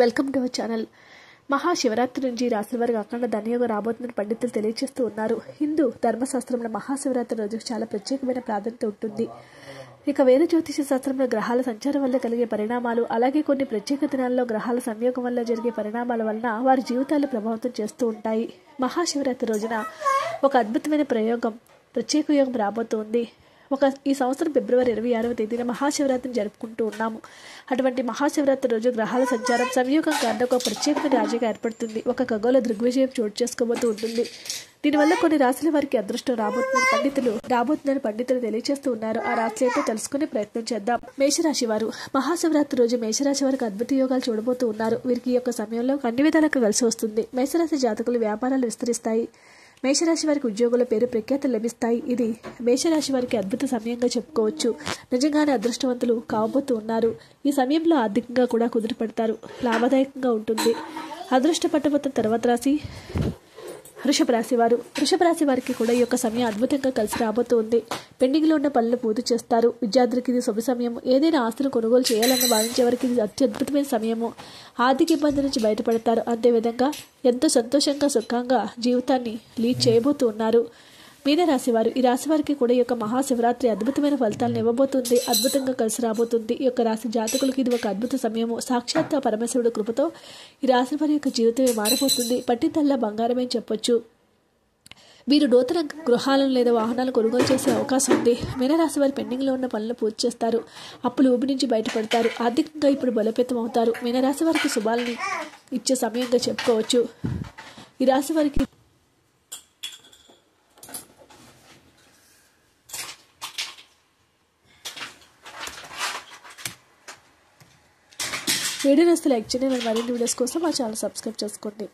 Welcome to our channel. Mahashivratri నుంచి రాశుల వారికి అఖండ ధనయోగం రాబోతుందని పండితులు తెలియజేస్తూ ఉన్నారు. హిందూ ధర్మశాస్త్రంలో మహాశివరాత్రి రోజు చాలా ప్రత్యేకమైన ప్రాధాన్యత ఉంటుంది. ఇక వేద జ్యోతిష శాస్త్రంలో గ్రహాల సంచారం వల్ల కలిగే పరిణామాలు, అలాగే కొన్ని ప్రత్యేక దినాల్లో గ్రహాల సంయోగం వల్ల జరిగే పరిణామాల వలన వారి జీవితాలు ప్రభావితం చేస్తూ ఉంటాయి. మహాశివరాత్రి రోజున ఒక అద్భుతమైన ప్రత్యేక యోగం రాబోతోంది. ఈ సంవత్సరం ఫిబ్రవరి 26వ తేదీన మహాశివరాత్రిని జరుపుకుంటూ ఉన్నాము. అటువంటి మహాశివరాత్రి రోజు గ్రహాల సంచారం సంయోగం కారణంగా ఒక ప్రత్యేకమైన రాశిగా ఏర్పడుతుంది. ఒక ఖగోళ దృగ్విజయం చోటు చేసుకోబోతూ ఉంటుంది. దీనివల్ల కొన్ని రాశుల వారికి అదృష్టం రాబోతుందని పండితులు తెలియజేస్తూ ఉన్నారు. ఆ రాశులు ఏంటో తెలుసుకునే ప్రయత్నం చేద్దాం. మేషరాశి వారు మేషరాశి రోజు మేషరాశి వారికి అద్భుత యోగాలు చూడబోతూ ఉన్నారు. వీరికి ఈ యొక్క సమయంలో అన్ని విధాలుగా కలిసి వస్తుంది. మేషరాశి జాతకులు వ్యాపారాలు విస్తరిస్తాయి. మేషరాశి వారికి ఉద్యోగుల పేరు ప్రఖ్యాతులు లభిస్తాయి. ఇది మేషరాశి వారికి అద్భుత సమయంగా చెప్పుకోవచ్చు. నిజంగానే అదృష్టవంతులు కాబోతూ ఉన్నారు. ఈ సమయంలో ఆర్థికంగా కూడా కుదురుపడతారు. లాభదాయకంగా ఉంటుంది. అదృష్ట పట్టబోతున్న తర్వాత రాశి వృషభ రాశి వారికి కూడా ఈ యొక్క సమయం అద్భుతంగా కలిసి రాబోతుంది. పెండింగ్లో ఉన్న పనులు పూర్తి చేస్తారు. విద్యార్థులకి ఇది శుభ సమయం. ఏదైనా ఆస్తులు కొనుగోలు చేయాలని భావించే వారికి ఇది అత్యద్భుతమైన సమయము. ఆర్థిక ఇబ్బంది నుంచి బయటపడతారు. అంతేవిధంగా ఎంతో సంతోషంగా సుఖంగా జీవితాన్ని లీడ్ చేయబోతూ ఉన్నారు. మీనరాశి వారు ఈ రాశి వారికి కూడా ఈ యొక్క మహాశివరాత్రి అద్భుతమైన ఫలితాలను ఇవ్వబోతుంది. అద్భుతంగా కలిసి రాబోతుంది. ఈ యొక్క రాశి జాతకులకి ఇది ఒక అద్భుత సమయము. సాక్షాత్ పరమేశ్వరుడు కృపతో ఈ రాశి వారి యొక్క జీవితమే మారిపోతుంది. పట్టితల్లా బంగారమే చెప్పొచ్చు. వీరు నూతన గృహాలను లేదా వాహనాలను కొనుగోలు చేసే అవకాశం ఉంది. మీనరాశి వారి పెండింగ్లో ఉన్న పనులను పూర్తి చేస్తారు. అప్పులు ఊబి నుంచి బయటపడతారు. ఆర్థికంగా ఇప్పుడు బలోపేతం అవుతారు. మీనరాశి వారికి శుభాలని ఇచ్చే సమయంగా చెప్పుకోవచ్చు. ఈ రాశి వారికి వీడియో నచ్చితే లైక్ చేయండి. మరిన్ని వీడియోస్ కోసం మా ఛానల్ సబ్స్క్రైబ్ చేసుకోండి.